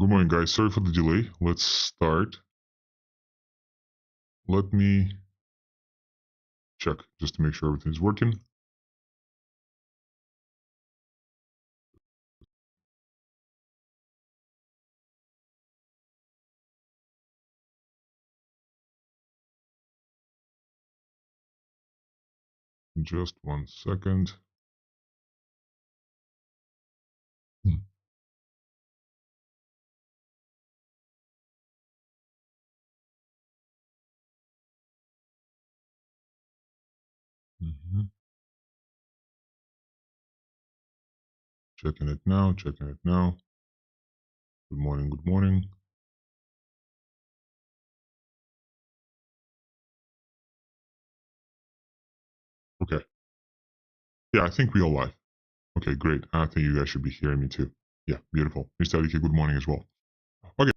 Good morning, guys. Sorry for the delay. Let's start. Let me check just to make sure everything's working. Just 1 second. Mm-hmm. Checking it now. Checking it now. Good morning. Good morning. Okay. Yeah, I think we are live. Okay, great. I think you guys should be hearing me too. Yeah, beautiful. Mr. Aliki, good morning as well. Okay,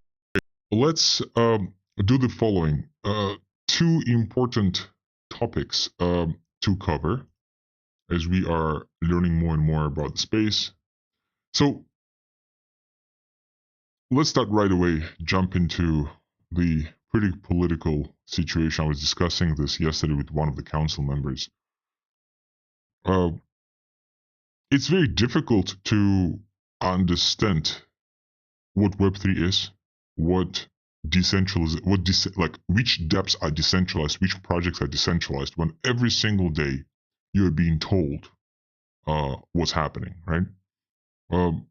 let's do the following. Two important topics to cover as we are learning more and more about the space. So let's start right away, jump into the pretty political situation. I was discussing this yesterday with one of the council members. Uh, it's very difficult to understand what Web3 is, what decentralized, like which dApps are decentralized, which projects are decentralized, when every single day you're being told what's happening, right?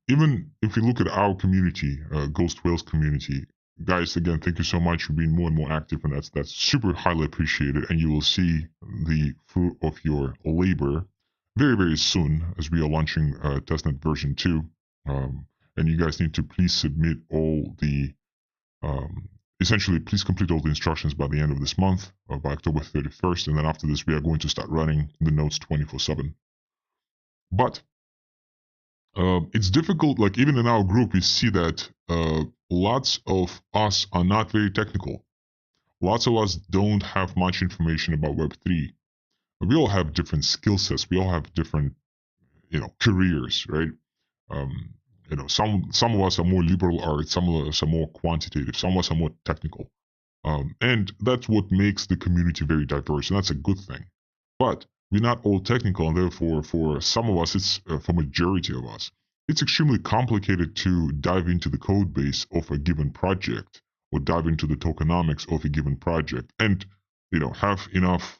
Even if we look at our community, Ghost Whales community, guys, again, thank you so much for being more and more active, and that's super highly appreciated. And you will see the fruit of your labor very, very soon as we are launching testnet version 2. And you guys need to please submit all the essentially, please complete all the instructions by the end of this month, by October 31st. And then after this, we are going to start running the notes 24/7. But it's difficult, like even in our group, we see that lots of us are not very technical. Lots of us don't have much information about Web3. We all have different skill sets. We all have different, careers, right? Um, some of us are more liberal arts, some of us are more quantitative, some of us are more technical. And that's what makes the community very diverse, and that's a good thing. But we're not all technical, and therefore, for some of us, it's for majority of us, it's extremely complicated to dive into the code base of a given project or dive into the tokenomics of a given project, and have enough,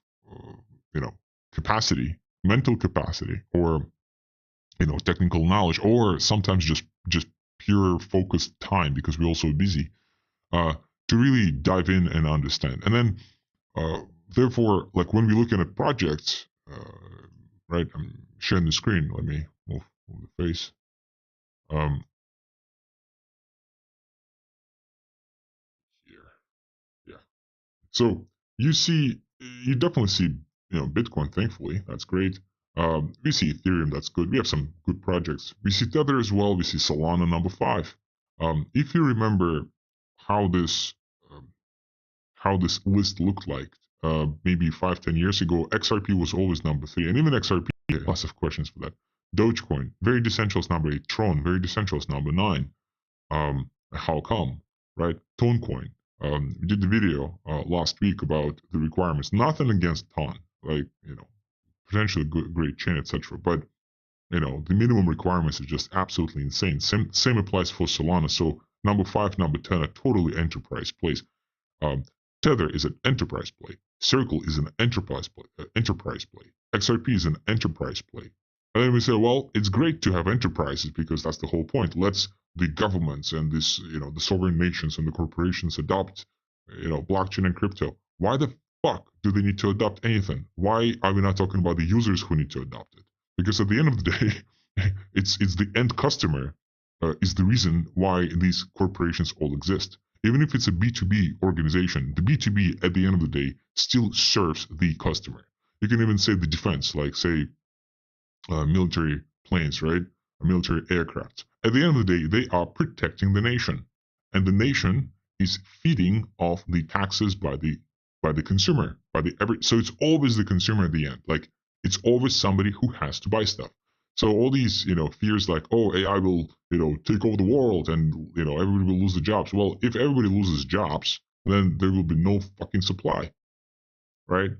capacity, mental capacity, or technical knowledge, or sometimes just pure focused time because we're also busy to really dive in and understand. And then, therefore, like when we're looking at projects, right? I'm sharing the screen. Let me move the face. Here, yeah. So you definitely see, Bitcoin. Thankfully, that's great. We see Ethereum. That's good. We have some good projects. We see Tether as well. We see Solana number 5. If you remember how this um, how this list looked like maybe 5-10 years ago, XRP was always number 3, and even XRP, lots of questions for that. Dogecoin, very decentralized, number 8. Tron, very decentralized, number 9. How come, right? Tonecoin. We did the video last week about the requirements. Nothing against Ton, like potentially good, great chain, etc. But the minimum requirements are just absolutely insane. Same applies for Solana. So number 5, number 10 are totally enterprise plays. Um, Tether is an enterprise play. Circle is an enterprise play. XRP is an enterprise play. And then we say, well, it's great to have enterprises because that's the whole point. Let's the governments and the sovereign nations and the corporations adopt, blockchain and crypto. Why the fuck do they need to adopt anything? Why are we not talking about the users who need to adopt it? Because at the end of the day, it's the end customer is the reason why these corporations all exist. Even if it's a B2B organization, the B2B at the end of the day still serves the customer. You can even say the defense, like say military planes, right? Military aircraft. At the end of the day, they are protecting the nation, and the nation is feeding off the taxes by the consumer, so it's always the consumer at the end. Like it's always somebody who has to buy stuff. So all these, fears like, oh, AI will, take over the world and, everybody will lose the jobs. Well, if everybody loses jobs, then there will be no fucking supply, right?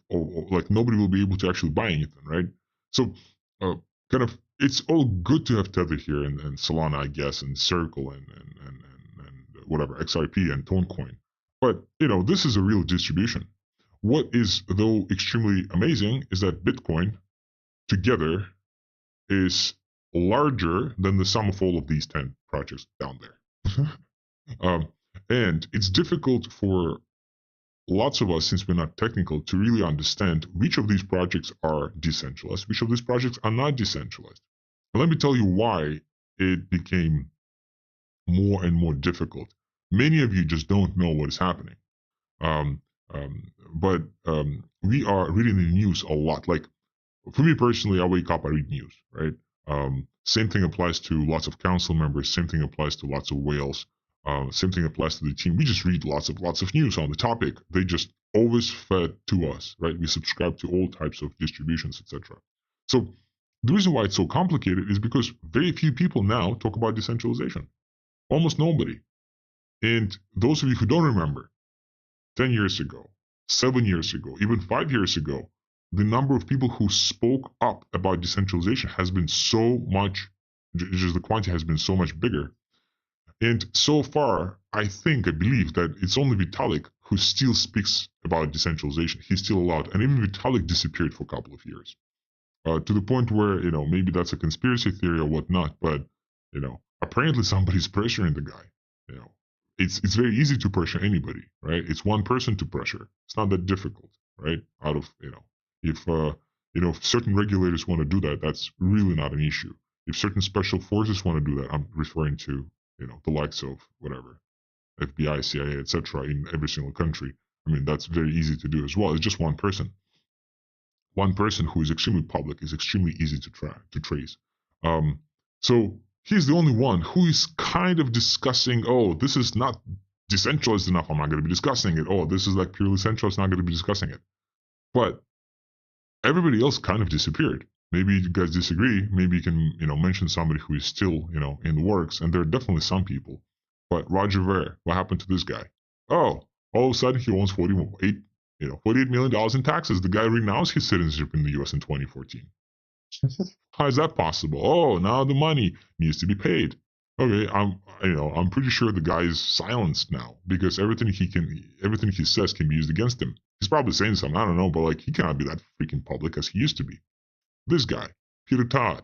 Like nobody will be able to actually buy anything, right? So, uh, kind of, it's all good to have Tether here and Solana, I guess, and Circle and whatever, XRP and Tonecoin. But, this is a real distribution. What is, though, extremely amazing is that Bitcoin together is larger than the sum of all of these 10 projects down there. And it's difficult for lots of us, since we're not technical, to really understand which of these projects are decentralized, which of these projects are not decentralized. And let me tell you why it became more and more difficult. Many of you just don't know what is happening. But we are reading the news a lot. Like, for me personally, I wake up, I read news, right? Same thing applies to lots of council members. Same thing applies to lots of whales. Same thing applies to the team. We just read lots of news on the topic. They just always fed to us, right? We subscribe to all types of distributions, etc. So the reason why it's so complicated is because very few people now talk about decentralization. Almost nobody. And those of you who don't remember, 10 years ago, 7 years ago, even 5 years ago, the number of people who spoke up about decentralization has been so much, just the quantity has been so much bigger. And so far, I believe that it's only Vitalik who still speaks about decentralization. He's still allowed. And even Vitalik disappeared for a couple of years. To the point where, maybe that's a conspiracy theory or whatnot, but, apparently somebody's pressuring the guy. It's very easy to pressure anybody, right? It's one person to pressure. It's not that difficult, right? Out of, if certain regulators want to do that, that's really not an issue. If certain special forces want to do that, I'm referring to, the likes of whatever, FBI, CIA, etc. in every single country. I mean, that's very easy to do as well. It's just one person. One person who is extremely public is extremely easy to trace. So he's the only one who is kind of discussing, oh, this is not decentralized enough, I'm not going to be discussing it. Oh, this is like purely centralized, not going to be discussing it. But everybody else kind of disappeared. Maybe you guys disagree. Maybe you can, mention somebody who is still, in the works. And there are definitely some people. But Roger Ver, what happened to this guy? Oh, all of a sudden he owns $48 million in taxes. The guy renounced his citizenship in the U.S. in 2014. How is that possible? Oh, now the money needs to be paid. Okay, I'm pretty sure the guy is silenced now because everything he says can be used against him. He's probably saying something, I don't know, but like he cannot be that freaking public as he used to be. This guy, Peter Todd,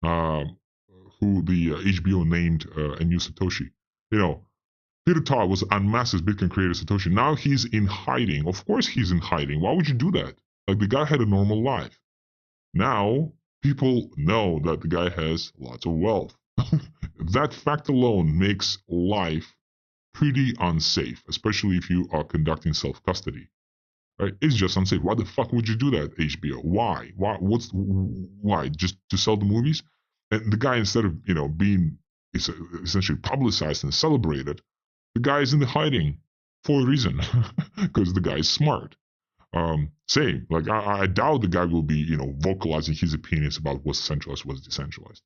who the HBO named a new Satoshi. Peter Todd was unmasked as Bitcoin creator Satoshi. Now he's in hiding. Of course he's in hiding. Why would you do that? Like the guy had a normal life. Now people know that the guy has lots of wealth. That fact alone makes life pretty unsafe, especially if you are conducting self-custody. Right? It's just unsafe. Why the fuck would you do that, HBO? Why? Why? Just to sell the movies? And the guy, instead of being essentially publicized and celebrated, the guy is in the hiding for a reason, because the guy is smart. Same. Like I doubt the guy will be vocalizing his opinions about what's centralized, what's decentralized.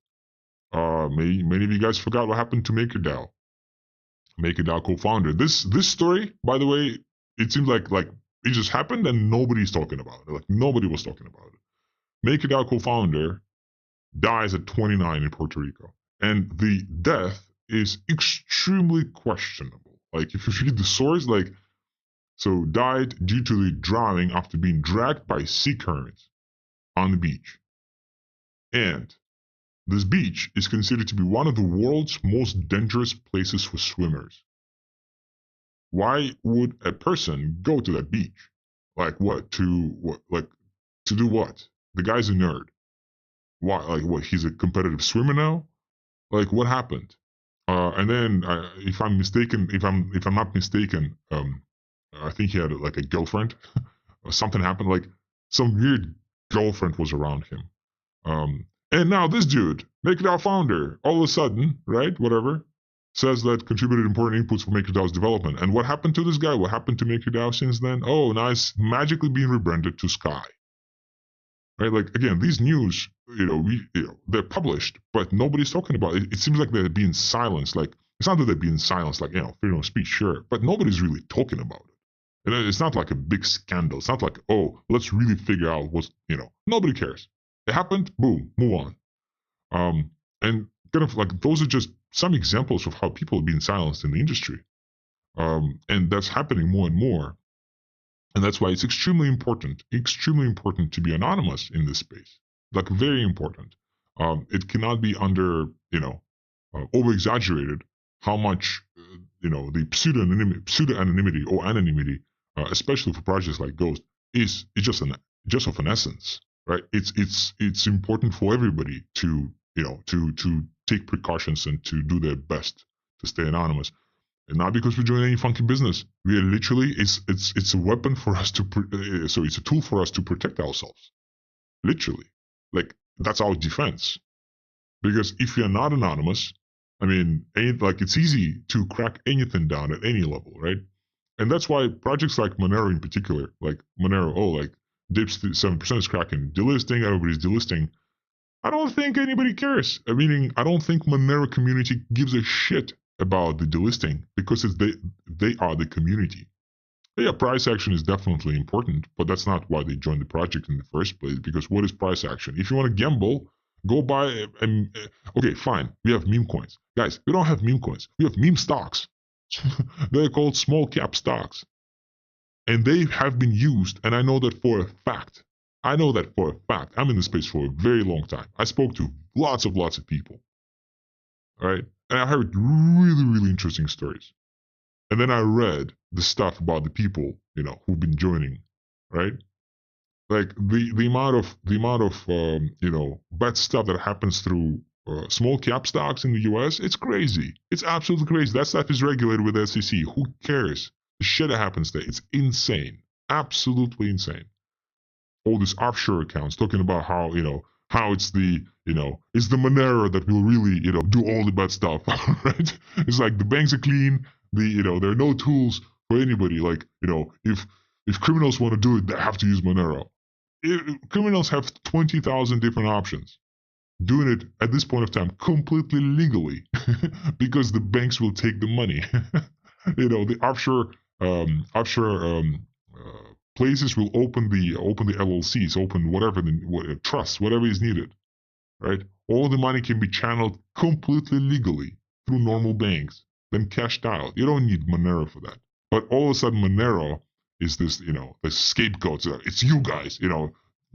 Many of you guys forgot what happened to MakerDAO. MakerDAO co-founder. This story, by the way, it seems like it just happened and nobody's talking about it. Like nobody was talking about it. MakerDAO co-founder dies at 29 in Puerto Rico, and the death is extremely questionable. Like if you read the source, so died due to the drowning after being dragged by sea currents on the beach. And this beach is considered to be one of the world's most dangerous places for swimmers. Why would a person go to that beach? To do what? The guy's a nerd. Why? He's a competitive swimmer now? What happened? And then, if I'm not mistaken, I think he had a girlfriend. Something happened. Some weird girlfriend was around him. And now this dude, MakerDAO founder, all of a sudden, right, whatever, says that contributed important inputs for MakerDAO's development. And what happened to this guy? What happened to MakerDAO since then? Oh, now it's magically being rebranded to Sky. right? Like again, these news, they're published, but nobody's talking about it. It seems like they're being silenced. Like it's not that they're being silenced, like freedom of speech, sure, but nobody's really talking about it. And it's not like a big scandal. It's not like, oh, let's really figure out what's nobody cares. It happened, boom, move on. And kind of like those are just some examples of how people are being silenced in the industry. And that's happening more and more. And that's why it's extremely important to be anonymous in this space. Like very important. It cannot be over exaggerated how much, the pseudo anonymity or anonymity, especially for projects like Ghost, is just of an essence, right? It's important for everybody to, to take precautions and to do their best to stay anonymous. And not because we're doing any funky business. We are literally, it's a weapon for us to, it's a tool for us to protect ourselves. Literally. Like, that's our defense. Because if you're not anonymous, I mean, it's easy to crack anything down at any level, right? And that's why projects like Monero in particular, like Monero, Dips 7% is cracking, delisting, everybody's delisting. I don't think anybody cares. Meaning, I don't think Monero community gives a shit about the delisting because they are the community. Yeah, price action is definitely important, but that's not why they joined the project in the first place. Because what is price action? If you want to gamble, go buy. Okay, fine. We have meme coins, guys. We don't have meme coins. We have meme stocks. They're called small cap stocks, and they have been used. And I know that for a fact. I'm in the space for a very long time. I spoke to lots of people. All right. And I heard really, really interesting stories. And then I read the stuff about the people, who've been joining, right? Like the amount of bad stuff that happens through small cap stocks in the US, it's crazy. It's absolutely crazy. That stuff is regulated with the SEC. Who cares? The shit that happens there, it's insane. Absolutely insane. All these offshore accounts talking about how it's the it's the Monero that will really do all the bad stuff, right? It's like the banks are clean, there are no tools for anybody. Like if criminals want to do it, they have to use Monero. Criminals have 20,000 different options. Doing it at this point of time completely legally because the banks will take the money. The offshore places will open the LLCs, open whatever trusts, whatever is needed, right? All the money can be channeled completely legally through normal banks, then cashed out. You don't need Monero for that. But all of a sudden, Monero is this, the scapegoat. It's you guys,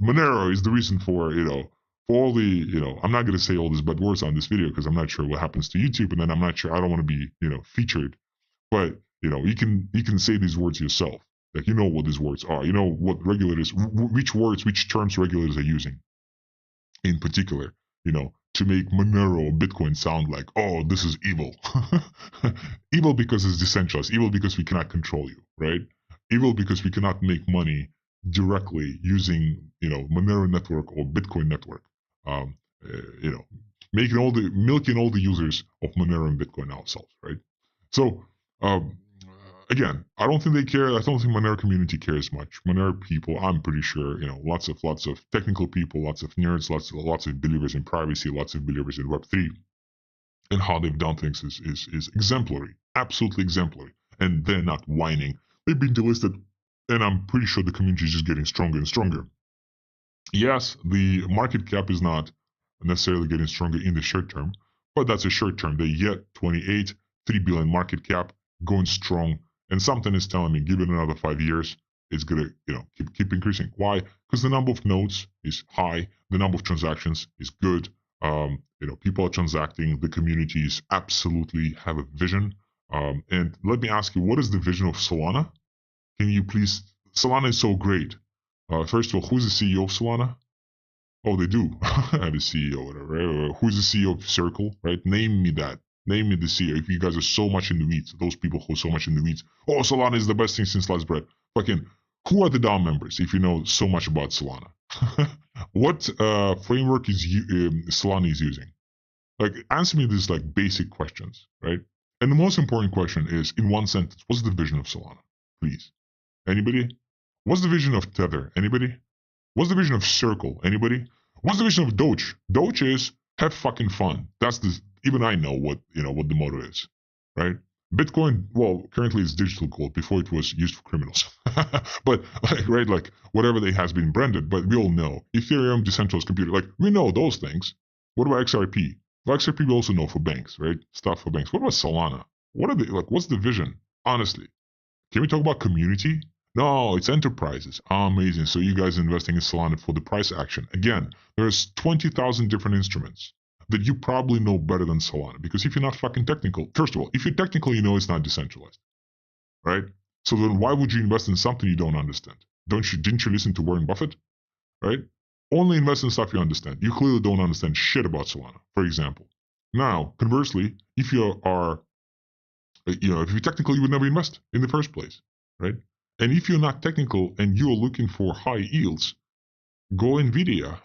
Monero is the reason for, for all the, I'm not going to say all these bad words on this video because I'm not sure what happens to YouTube, and then I'm not sure, I don't want to be, featured. But, you can say these words yourself. Like, what these words are. What regulators, which terms regulators are using in particular, to make Monero or Bitcoin sound like, oh, this is evil. Evil because it's decentralized. Evil because we cannot control you, right? Evil because we cannot make money directly using, Monero network or Bitcoin network. Milking all the users of Monero and Bitcoin ourselves, right? So, again, I don't think they care. I don't think Monero community cares much. Monero people, I'm pretty sure, lots of technical people, lots of nerds, lots of believers in privacy, lots of believers in Web3, and how they've done things is exemplary, absolutely exemplary. And they're not whining. They've been delisted, and I'm pretty sure the community is just getting stronger and stronger. Yes, the market cap is not necessarily getting stronger in the short term, but that's a short term. They get 28, 3 billion market cap, going strong. And something is telling me, give it another 5 years, it's gonna, keep increasing. Why? Because the number of nodes is high, the number of transactions is good. People are transacting. The communities absolutely have a vision. And let me ask you, what is the vision of Solana? Can you please? Solana is so great. First of all, who's the CEO of Solana? Oh, they do have a CEO, whatever. Right? Who's the CEO of Circle? Right? Name me that. Name me the CEO. If you guys are so much in the weeds, those people who are so much in the weeds. Oh, Solana is the best thing since sliced bread. Fucking, who are the DAO members if you know so much about Solana? What framework is Solana is using? Like, answer me these basic questions, right? And the most important question is, in one sentence, what's the vision of Solana? Please. Anybody? What's the vision of Tether? Anybody? What's the vision of Circle? Anybody? What's the vision of Doge? Doge is have fucking fun. That's the even I know what what the motto is, right? Bitcoin, well, currently it's digital gold. Before it was used for criminals, but like whatever they has been branded. But we all know Ethereum, decentralized computer. Like we know those things. What about XRP? Well, XRP we also know for banks, right? Stuff for banks. What about Solana? What are they like? What's the vision? Honestly, can we talk about community? No, it's enterprises. Amazing. So you guys investing in Solana for the price action. Again, there's 20,000 different instruments that you probably know better than Solana. Because if you're not fucking technical, first of all, if you're technical, you know it's not decentralized, right? So then why would you invest in something you don't understand? Didn't you listen to Warren Buffett, right? Only invest in stuff you understand. You clearly don't understand shit about Solana, for example. Now, conversely, if you are, if you're technical, you would never invest in the first place, right? And if you're not technical and you're looking for high yields, go Nvidia,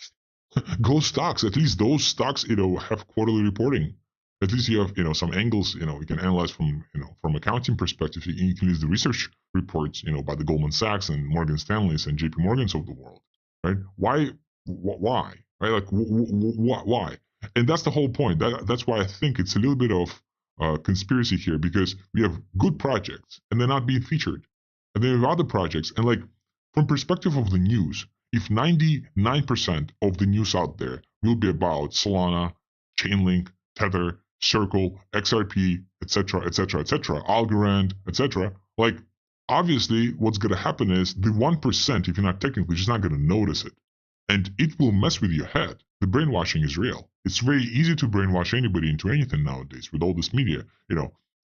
go stocks. At least those stocks, have quarterly reporting. At least you have, some angles, you can analyze from accounting perspective. You can use the research reports, by the Goldman Sachs and Morgan Stanley's and JP Morgan's of the world, right? Why, right? Like, why? And that's the whole point. That's why I think it's a little bit of conspiracy here, because we have good projects and they're not being featured. And then we have other projects, and like from perspective of the news, if 99% of the news out there will be about Solana, Chainlink, Tether, Circle, XRP, etc., etc., etc., Algorand, etc., like obviously what's going to happen is the 1%, if you're not technically, just not going to notice it. And it will mess with your head. The brainwashing is real. It's very easy to brainwash anybody into anything nowadays with all this media.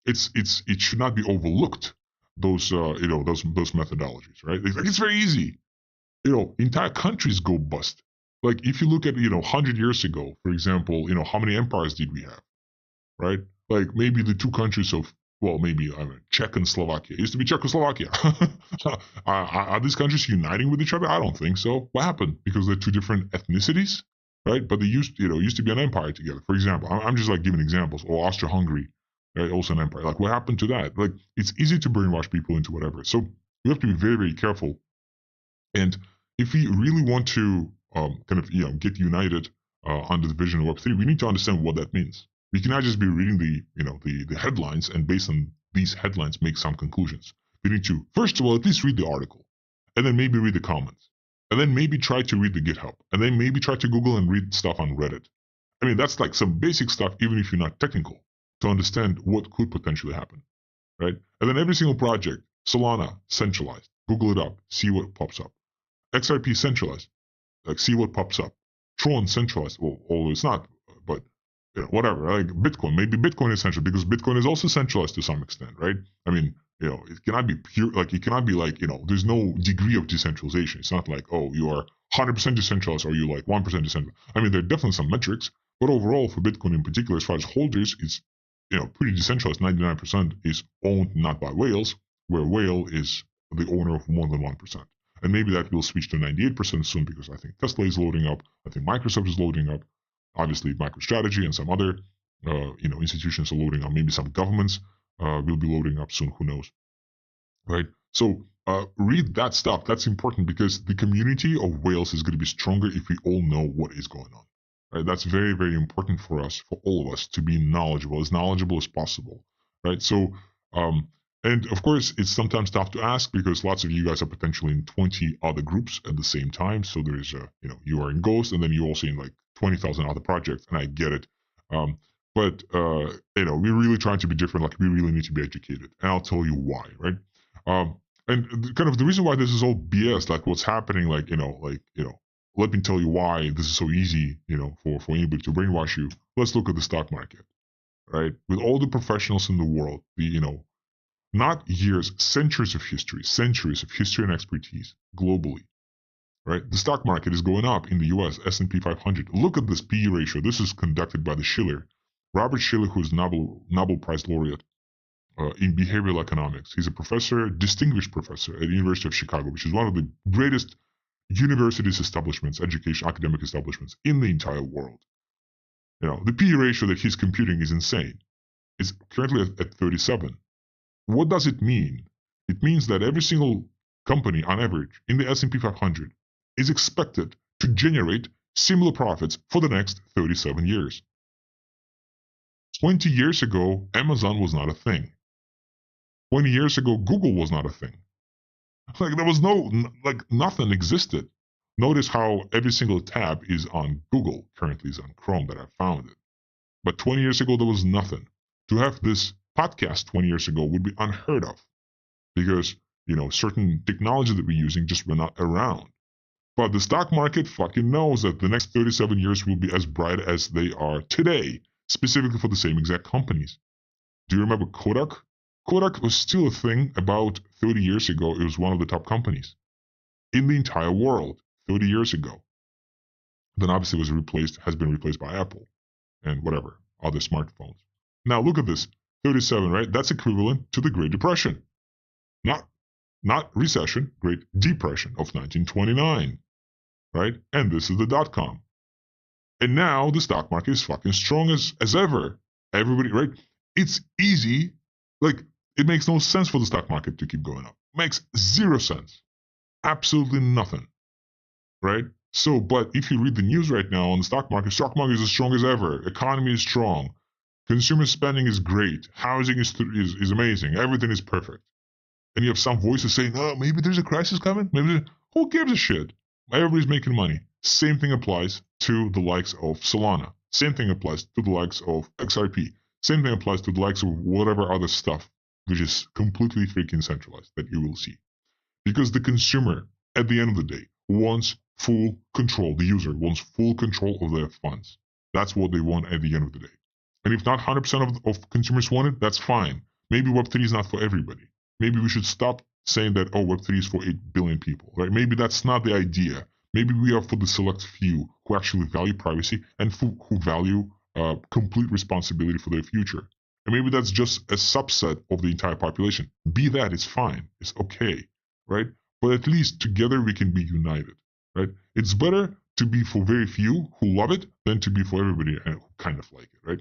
It should not be overlooked, those those methodologies, right? It's very easy. Entire countries go bust. Like if you look at 100 years ago, for example, how many empires did we have, right? Like maybe the two countries of, well, maybe Czech and Slovakia. It used to be Czechoslovakia. Are these countries uniting with each other? I don't think so. What happened? Because they're two different ethnicities, right? But they used to be an empire together. For example, I'm just like giving examples. Or Austria-Hungary, right? Also an empire. Like what happened to that? Like it's easy to brainwash people into whatever. So we have to be very, very careful. And if we really want to get united under the vision of Web3, we need to understand what that means. We cannot just be reading the headlines and based on these headlines make some conclusions. We need to, first of all, at least read the article, and then maybe read the comments, and then maybe try to read the GitHub, and then maybe try to Google and read stuff on Reddit. I mean, that's like some basic stuff, even if you're not technical, to understand what could potentially happen, right? And then every single project, Solana, centralized. Google it up, see what pops up. XRP, centralized. Like, see what pops up. Tron, centralized. Well, although it's not, but whatever. Like Bitcoin, maybe Bitcoin is central because Bitcoin is also centralized to some extent, right? I mean, it cannot be pure. Like it cannot be like there's no degree of decentralization. It's not like you are 100% decentralized or you like 1% decentralized. I mean, there are definitely some metrics, but overall for Bitcoin in particular, as far as holders, it's pretty decentralized. 99% is owned not by whales, where whale is the owner of more than 1%. And maybe that will switch to 98% soon because I think Tesla is loading up. I think Microsoft is loading up. Obviously, MicroStrategy and some other institutions are loading up. Maybe some governments will be loading up soon. Who knows, right? So read that stuff. That's important because the community of whales is going to be stronger if we all know what is going on. Right? That's very, very important for us, for all of us, to be knowledgeable as possible. Right? So and of course, it's sometimes tough to ask because lots of you guys are potentially in 20 other groups at the same time. So there's, you are in Ghost and then you're also in like 20,000 other projects, and I get it. But we're really trying to be different. Like we really need to be educated, and I'll tell you why, right? And kind of the reason why this is all BS, like what's happening, let me tell you why this is so easy, for anybody to brainwash you. Let's look at the stock market, right? With all the professionals in the world, not years, centuries of history and expertise globally, right? The stock market is going up in the US, S&P 500. Look at this PE ratio. This is conducted by the Shiller. Robert Shiller, who is Nobel Prize laureate in behavioral economics. He's a professor, distinguished professor at the University of Chicago, which is one of the greatest universities establishments, academic establishments in the entire world. The PE ratio that he's computing is insane. It's currently at 37. What does it mean? It means that every single company, on average, in the S&P 500 is expected to generate similar profits for the next 37 years. 20 years ago, Amazon was not a thing. 20 years ago, Google was not a thing. Like there was nothing existed. Notice how every single tab is on Google, currently is on Chrome that I found it. But 20 years ago, there was nothing. To have this podcast 20 years ago would be unheard of because, certain technology that we're using just were not around. But the stock market fucking knows that the next 37 years will be as bright as they are today, specifically for the same exact companies. Do you remember Kodak? Kodak was still a thing about 30 years ago. It was one of the top companies in the entire world 30 years ago. Then obviously has been replaced by Apple and whatever, other smartphones. Now look at this, 37, right? That's equivalent to the Great Depression. Not recession, Great Depression of 1929, right? And this is the dot-com. And now the stock market is fucking strong as ever. Everybody, right? It's easy. Like, it makes no sense for the stock market to keep going up. Makes zero sense. Absolutely nothing. Right? So, but if you read the news right now on the stock market is as strong as ever. Economy is strong. Consumer spending is great. Housing is amazing. Everything is perfect. And you have some voices saying, oh, maybe there's a crisis coming. Who gives a shit? Everybody's making money. Same thing applies to the likes of Solana. Same thing applies to the likes of XRP. Same thing applies to the likes of whatever other stuff, which is completely freaking centralized that you will see. Because the consumer, at the end of the day, wants full control. The user wants full control of their funds. That's what they want at the end of the day. And if not 100% of consumers want it, that's fine. Maybe Web3 is not for everybody. Maybe we should stop saying that, Web3 is for 8 billion people, right? Maybe that's not the idea. Maybe we are for the select few who actually value privacy and who value complete responsibility for their future. And maybe that's just a subset of the entire population. Be that, it's fine. It's okay, right? But at least together we can be united, right? It's better to be for very few who love it than to be for everybody who kind of like it, right?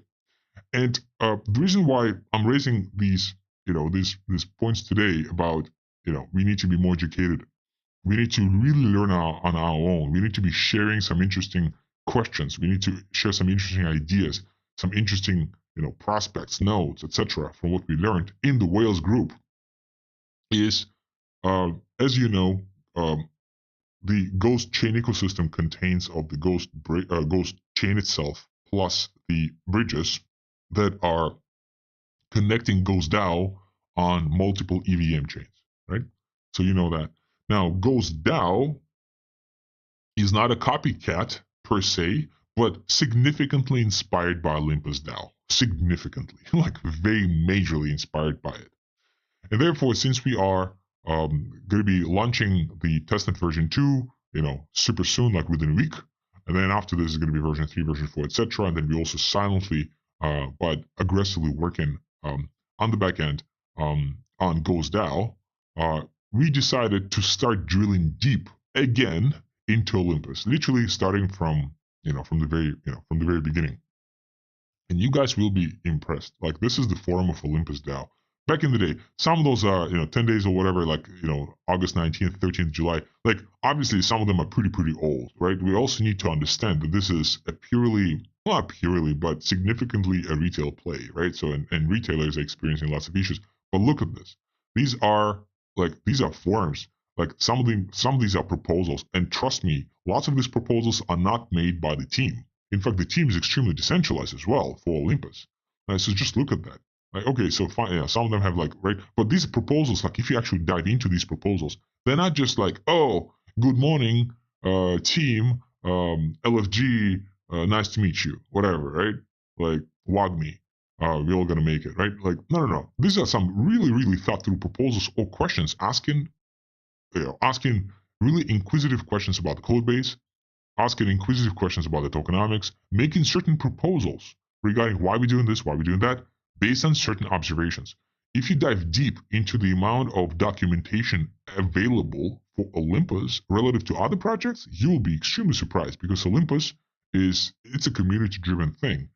And the reason why I'm raising these points today about, we need to be more educated. We need to really learn on our own. We need to be sharing some interesting questions. We need to share some interesting ideas, some interesting, prospects, notes, etc. from what we learned in the Whales group. Is, as you know, the Ghost chain ecosystem contains of the Ghost chain itself plus the bridges that are connecting Ghost DAO on multiple EVM chains, right? So you know that. Now, Ghost DAO is not a copycat per se, but significantly inspired by Olympus DAO. Significantly, like very majorly inspired by it. And therefore, since we are going to be launching the testnet version 2, super soon, like within a week, and then after this is going to be version 3, version 4, etc. And then we also silently, but aggressively working on the back end on Ghost DAO, we decided to start drilling deep again into Olympus, literally starting from the very beginning. And you guys will be impressed. Like, this is the forum of Olympus DAO. Back in the day, some of those are 10 days or whatever, like August 19th, 13th July. Like, obviously some of them are pretty old, right? We also need to understand that this is a not purely, but significantly a retail play, right? So and retailers are experiencing lots of issues. But look at this. These are forums. Like, some of these are proposals, and trust me, lots of these proposals are not made by the team. In fact, the team is extremely decentralized as well for Olympus. So just look at that. Like, okay, so fine, yeah, some of them have right, but these proposals, like, if you actually dive into these proposals, they're not just like, oh, good morning, team, LFG, nice to meet you, whatever, right? Like, WAGMI, we're all gonna make it, right? Like, no. These are some really thought through proposals or questions, asking really inquisitive questions about the code base, asking inquisitive questions about the tokenomics, making certain proposals regarding why we're doing this, why we're doing that, based on certain observations. If you dive deep into the amount of documentation available for Olympus relative to other projects, you will be extremely surprised, because Olympus it's a community-driven thing.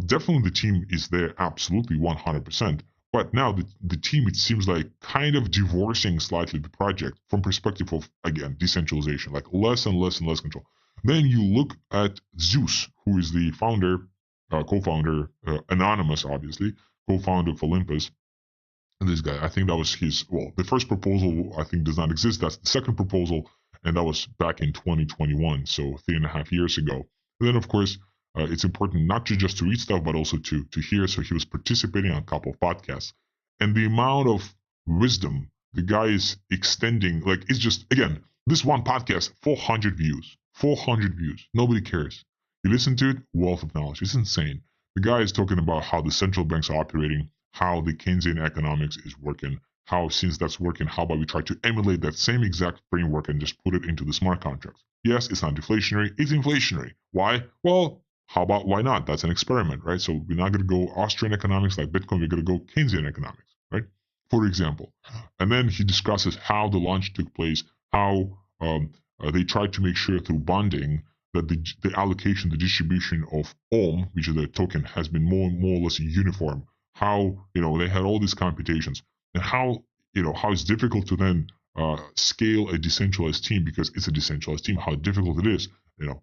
Definitely the team is there absolutely 100%, But now the team, it seems like kind of divorcing slightly the project from perspective of, again, decentralization, like less and less and less control. Then you look at Zeus, who is the founder, co-founder, anonymous, obviously, co-founder of Olympus. And this guy, I think that was his, well, the first proposal, I think, does not exist. That's the second proposal, and that was back in 2021, so 3.5 years ago. And then, of course, it's important not to just to read stuff, but also to hear. So he was participating on a couple of podcasts, and the amount of wisdom the guy is extending, like, it's just, again, this one podcast, 400 views, 400 views. Nobody cares. You listen to it, wealth of knowledge. It's insane. The guy is talking about how the central banks are operating, how the Keynesian economics is working, how, since that's working, how about we try to emulate that same exact framework and just put it into the smart contracts? Yes, it's not deflationary, it's inflationary. Why? Well, how about why not? That's an experiment, right? So we're not going to go Austrian economics like Bitcoin, we're going to go Keynesian economics, right? For example. And then he discusses how the launch took place, how they tried to make sure through bonding that the allocation, the distribution of OM, which is the token, has been more or less uniform. How, they had all these computations, and how, how it's difficult to then scale a decentralized team, because it's a decentralized team, how difficult it is.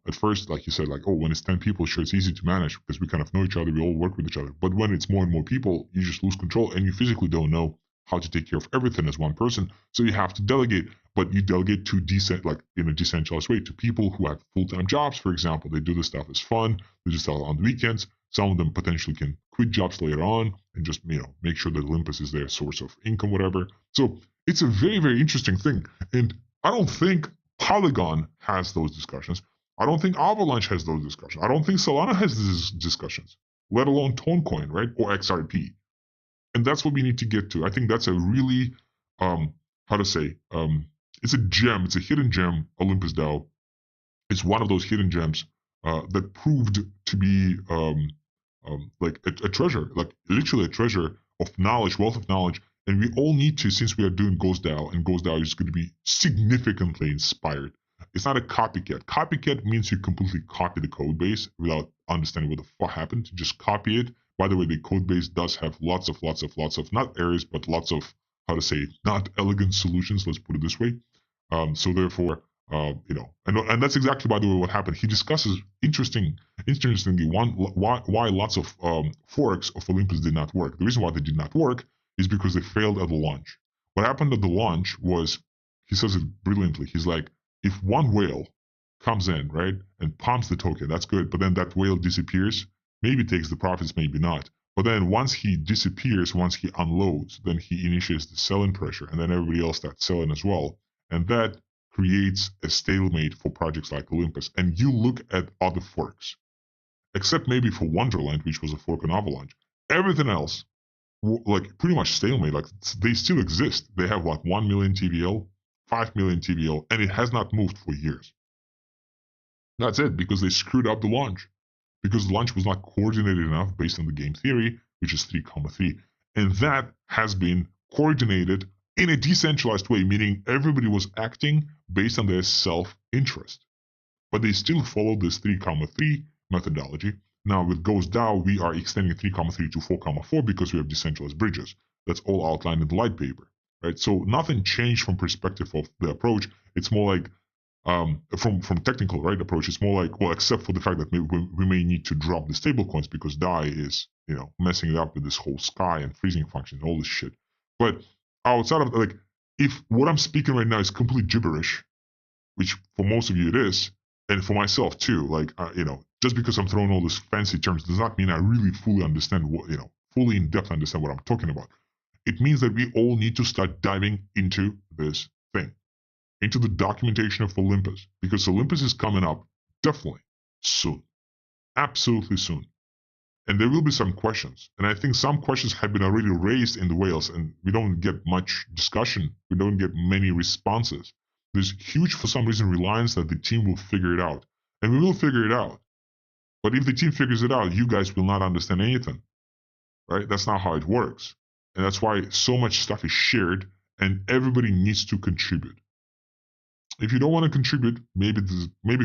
At first, like you said, like, oh, when it's 10 people, sure, it's easy to manage because we kind of know each other, we all work with each other. But when it's more and more people, you just lose control, and you physically don't know how to take care of everything as one person. So you have to delegate, but you delegate to like in a decentralized way, to people who have full-time jobs, for example. They do this stuff as fun. They do stuff on the weekends. Some of them potentially can quit jobs later on and just, make sure that Olympus is their source of income, whatever. So it's a very, very interesting thing. And I don't think Polygon has those discussions. I don't think Avalanche has those discussions. I don't think Solana has these discussions, let alone Tonecoin, right? Or XRP. And that's what we need to get to. I think that's a really, it's a gem. It's a hidden gem, Olympus DAO. It's one of those hidden gems that proved to be like a treasure, like literally a treasure of knowledge, wealth of knowledge. And we all need to, since we are doing Ghost DAO, and Ghost DAO is going to be significantly inspired. It's not a copycat. Copycat means you completely copy the code base without understanding what the fuck happened. Just copy it. By the way, the code base does have lots of not errors, but lots of, not elegant solutions. Let's put it this way. So therefore, and that's exactly, by the way, what happened. He discusses interestingly why lots of forks of Olympus did not work. The reason why they did not work is because they failed at the launch. What happened at the launch was, he says it brilliantly. He's like, if one whale comes in, right, and pumps the token, that's good. But then that whale disappears, maybe takes the profits, maybe not. But then once he disappears, once he unloads, then he initiates the selling pressure, and then everybody else starts selling as well. And that creates a stalemate for projects like Olympus. And you look at other forks, except maybe for Wonderland, which was a fork on Avalanche. Everything else, like pretty much stalemate. Like they still exist. They have like 1 million TVL, 5 million TVL, and it has not moved for years. That's it, because they screwed up the launch. Because the launch was not coordinated enough based on the game theory, which is 3,3. And that has been coordinated in a decentralized way, meaning everybody was acting based on their self-interest. But they still follow this 3,3 methodology. Now with Ghost DAO, we are extending 3,3 to 4,4 because we have decentralized bridges. That's all outlined in the light paper, right? So nothing changed from perspective of the approach. It's more like, from technical, right, approach, it's more like, well, except for the fact that we may need to drop the stable coins because DAI is, messing it up with this whole sky and freezing function and all this shit. But outside of, like, if what I'm speaking right now is complete gibberish, which for most of you it is, and for myself too, like, just because I'm throwing all these fancy terms does not mean I really fully understand what, fully in depth understand what I'm talking about. It means that we all need to start diving into this thing, into the documentation of Olympus, because Olympus is coming up definitely soon, absolutely soon. And there will be some questions. And I think some questions have been already raised in the whales, and we don't get much discussion. We don't get many responses. There's huge, for some reason, reliance that the team will figure it out. And we will figure it out. But if the team figures it out, you guys will not understand anything, right? That's not how it works. And that's why so much stuff is shared, and everybody needs to contribute. If you don't want to contribute, maybe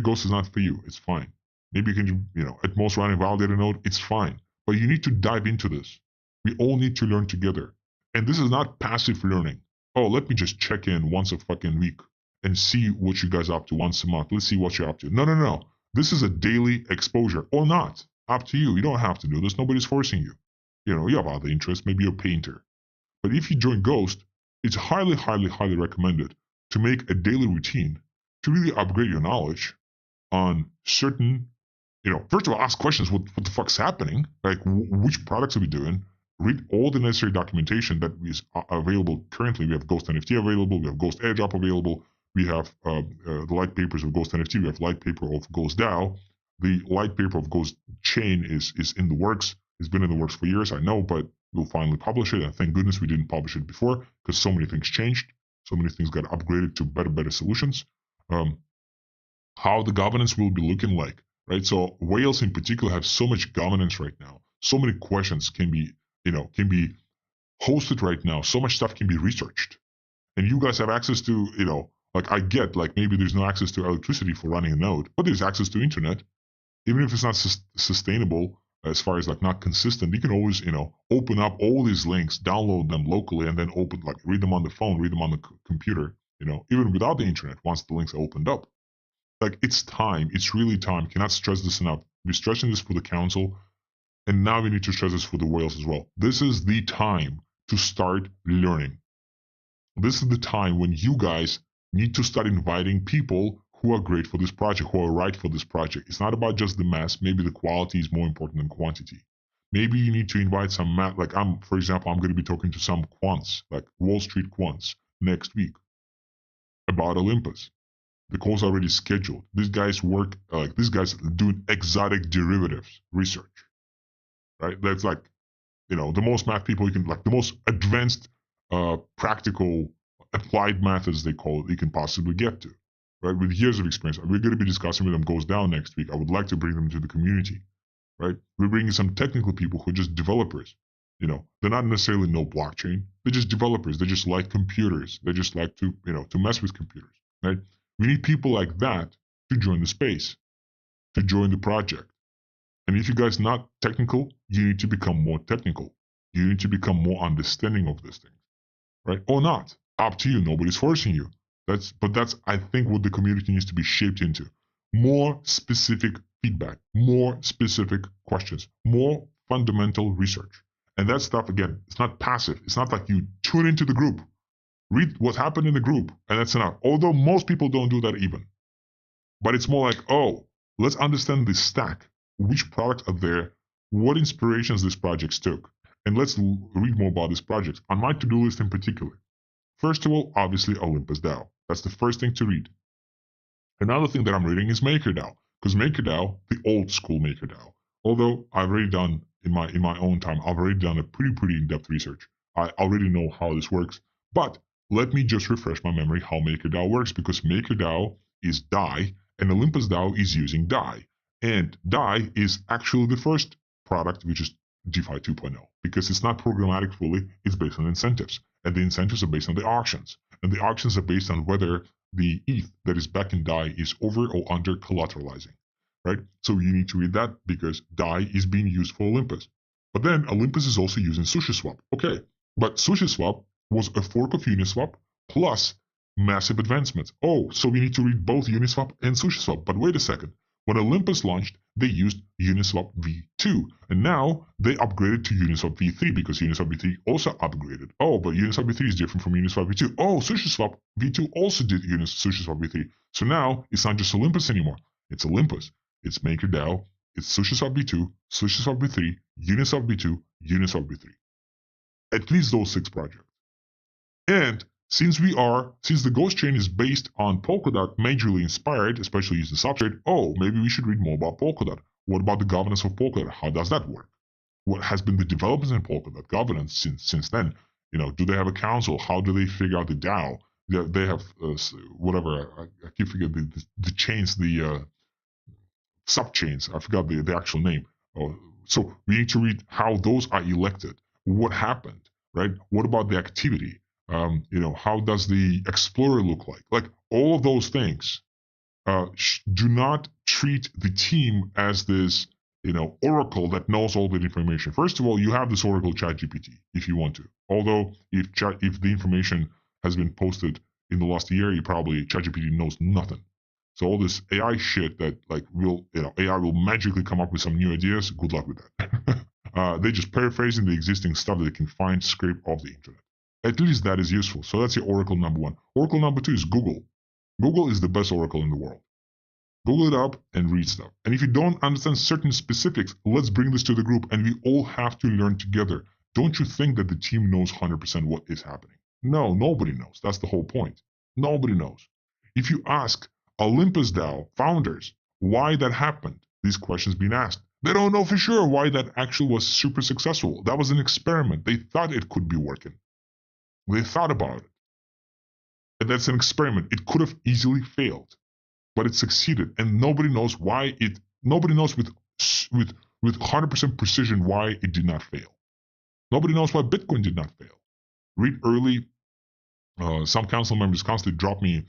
Ghost is not for you. It's fine. Maybe you can, at most run a validator node. It's fine. But you need to dive into this. We all need to learn together. And this is not passive learning. Oh, let me just check in once a fucking week and see what you guys are up to once a month. Let's see what you're up to. No, no, no. This is a daily exposure or not. Up to you. You don't have to do this. Nobody's forcing you. You have other interests. Maybe you're a painter. But if you join Ghost, it's highly, highly, highly recommended to make a daily routine to really upgrade your knowledge on certain, first of all, ask questions. What the fuck's happening? Like, which products are we doing? Read all the necessary documentation that is available currently. We have Ghost NFT available. We have Ghost Airdrop available. We have the light papers of Ghost NFT. We have light paper of Ghost DAO. The light paper of Ghost Chain is in the works. It's been in the works for years, I know, but we'll finally publish it. And thank goodness we didn't publish it before, because so many things changed. So many things got upgraded to better solutions. How the governance will be looking like, right? So whales in particular have so much governance right now. So many questions can be hosted right now. So much stuff can be researched. And you guys have access to, like I get, like maybe there's no access to electricity for running a node, but there's access to internet. Even if it's not sustainable, as far as like not consistent, you can always, open up all these links, download them locally, and then read them on the phone, read them on the computer, even without the internet, once the links are opened up. Like, it's time. It's really time. Cannot stress this enough. We're stressing this for the council, and now we need to stress this for the whales as well. This is the time to start learning. This is the time when you guys need to start inviting people who are great for this project, who are right for this project. It's not about just the mass. Maybe the quality is more important than quantity. Maybe you need to invite some like for example, I'm going to be talking to some quants, like Wall Street quants, next week about Olympus. The call's already scheduled. These guys work, these guys doing exotic derivatives research, right? That's like, the most math people you can, like the most advanced, practical, applied methods, they call it, you can possibly get to, right? With years of experience. We're going to be discussing with them Goes Down next week. I would like to bring them to the community, right? We're bringing some technical people who are just developers. They're not necessarily know blockchain. They're just developers. They just like computers. They just like to, to mess with computers, right? We need people like that to join the space, to join the project. And if you guys not technical, you need to become more technical. You need to become more understanding of these things, right? Or not. Up to you. Nobody's forcing you. That's I think what the community needs to be shaped into. More specific feedback, more specific questions, more fundamental research. And that stuff, again, it's not passive. It's not like you tune into the group, read what happened in the group, and that's enough. Although most people don't do that even. But it's more like, oh, let's understand the stack. Which products are there? What inspirations these projects took? And let's read more about these projects. On my to-do list in particular. First of all, obviously, Olympus DAO. That's the first thing to read. Another thing that I'm reading is MakerDAO. Because MakerDAO, the old school MakerDAO, although I've already done, in my own time, I've already done a pretty in-depth research. I already know how this works. But let me just refresh my memory how MakerDAO works, because MakerDAO is DAI, and Olympus DAO is using DAI. And DAI is actually the first product, which is DeFi 2.0, because it's not programmatic fully, it's based on incentives. And the incentives are based on the auctions. And the auctions are based on whether the ETH that is back in DAI is over or under collateralizing, right? So you need to read that because DAI is being used for Olympus. But then Olympus is also using SushiSwap. Okay, but SushiSwap was a fork of Uniswap plus massive advancements. Oh, so we need to read both Uniswap and SushiSwap. But wait a second. When Olympus launched, they used Uniswap v2, and now they upgraded to Uniswap v3 because Uniswap v3 also upgraded. Oh, but Uniswap v3 is different from Uniswap v2. Oh, SushiSwap v2 also did SushiSwap v3. So now it's not just Olympus anymore. It's Olympus. It's MakerDAO. It's SushiSwap v2, SushiSwap v3, Uniswap v2, Uniswap v3. At least those 6 projects. And since the Ghost Chain is based on Polkadot, majorly inspired, especially using Substrate, oh, maybe we should read more about Polkadot. What about the governance of Polkadot? How does that work? What has been the developments in Polkadot governance since then? Do they have a council? How do they figure out the DAO? They have whatever. I keep forgetting the chains, the subchains. I forgot the actual name. So we need to read how those are elected. What happened, right? What about the activity? How does the explorer look like? Like all of those things. Do not treat the team as this oracle that knows all that information. First of all, you have this oracle ChatGPT if you want to. Although if the information has been posted in the last year, ChatGPT knows nothing. So all this AI shit that AI will magically come up with some new ideas. Good luck with that. They're just paraphrasing the existing stuff that they can find, scrape off the internet. At least that is useful. So that's your oracle number one. Oracle number two is Google. Google is the best oracle in the world. Google it up and read stuff. And if you don't understand certain specifics, let's bring this to the group and we all have to learn together. Don't you think that the team knows 100% what is happening? No, nobody knows. That's the whole point. Nobody knows. If you ask Olympus DAO founders why that happened, these questions being asked, they don't know for sure why that actually was super successful. That was an experiment. They thought it could be working. They thought about it. And that's an experiment. It could have easily failed, but it succeeded. And nobody knows why nobody knows with 100% precision why it did not fail. Nobody knows why Bitcoin did not fail. Read early, some council members constantly drop me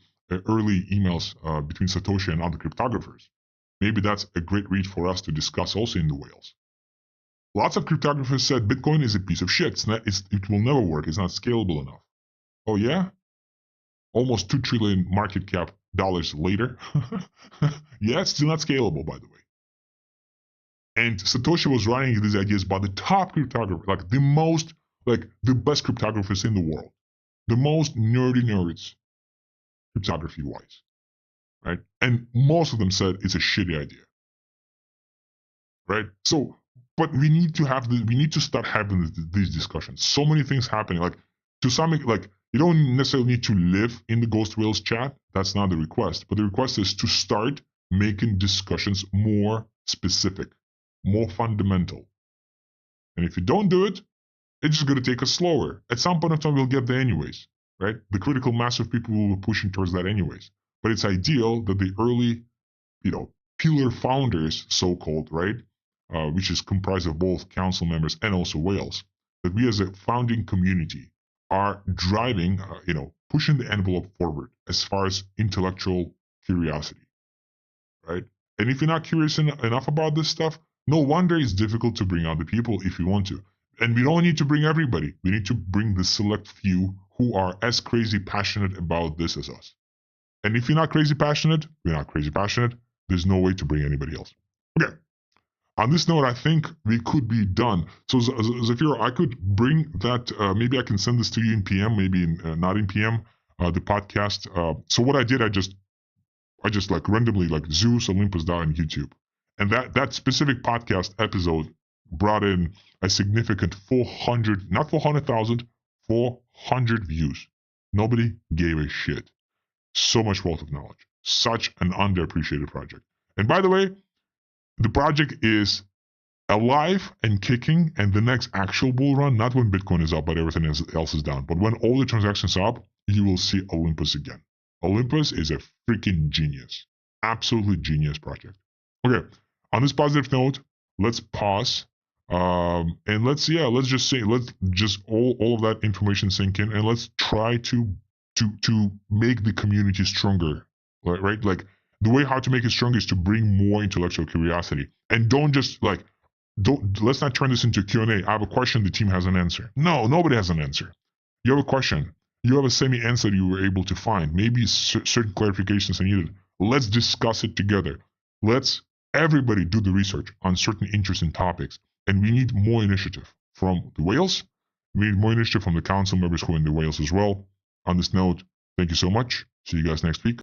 early emails between Satoshi and other cryptographers. Maybe that's a great read for us to discuss also in the whales. Lots of cryptographers said Bitcoin is a piece of shit. It will never work. It's not scalable enough. Oh yeah? Almost 2 trillion market cap dollars later. Yeah, it's still not scalable, by the way. And Satoshi was writing these ideas by the top cryptographers, the best cryptographers in the world. The most nerdy nerds, cryptography-wise. Right? And most of them said it's a shitty idea. Right? So, but we need to start having these discussions. So many things happening. You don't necessarily need to live in the Ghost Whales chat. That's not the request. But the request is to start making discussions more specific, more fundamental. And if you don't do it, it's just going to take us slower. At some point of time, we'll get there anyways, right? The critical mass of people will be pushing towards that anyways. But it's ideal that the early, pillar founders, so-called, right, which is comprised of both council members and also whales, that we as a founding community are driving, pushing the envelope forward as far as intellectual curiosity, right? And if you're not curious enough about this stuff, no wonder it's difficult to bring other people if you want to. And we don't need to bring everybody. We need to bring the select few who are as crazy passionate about this as us. And if you're not crazy passionate, we're not crazy passionate, there's no way to bring anybody else. Okay. On this note, I think we could be done. So, Zafiro, I could bring that, maybe I can send this to you in PM, maybe not in PM, the podcast. So what I did, I just randomly, Zeus, Olympus DAO, and YouTube. And that specific podcast episode brought in a significant 400, not 400,000, 400 views. Nobody gave a shit. So much wealth of knowledge. Such an underappreciated project. And by the way, the project is alive and kicking, and the next actual bull run, not when Bitcoin is up but everything else is down, but when all the transactions are up, you will see Olympus again. Olympus is a freaking genius. Absolutely genius project. Okay, on this positive note, let's pause. And let's just all of that information sink in, and let's try to make the community stronger, right? The way how to make it stronger is to bring more intellectual curiosity, and let's not turn this into Q&A. I have a question, the team has an answer. No, nobody has an answer. You have a question, you have a semi-answer you were able to find. Maybe certain clarifications are needed. Let's discuss it together. Let's everybody do the research on certain interesting topics. And we need more initiative from the whales. We need more initiative from the council members who are in the whales as well. On this note, thank you so much. See you guys next week.